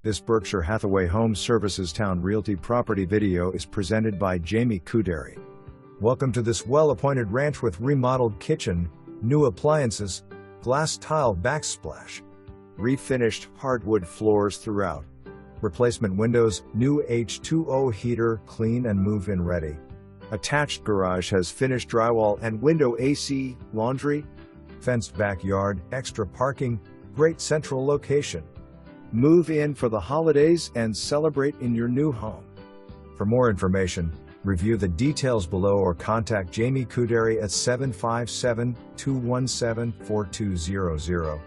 This Berkshire Hathaway Home Services Towne Realty property video is presented by Jamie.Kudary. Welcome to this well-appointed ranch with remodeled kitchen, new appliances, glass tile backsplash, refinished hardwood floors throughout, replacement windows, new H2O heater, clean and move-in ready. Attached garage has finished drywall and window AC, laundry, fenced backyard, extra parking, great central location. Move in for the holidays and celebrate in your new home. For more information, review the details below or contact Jamie.Kudary at 757-217-4200.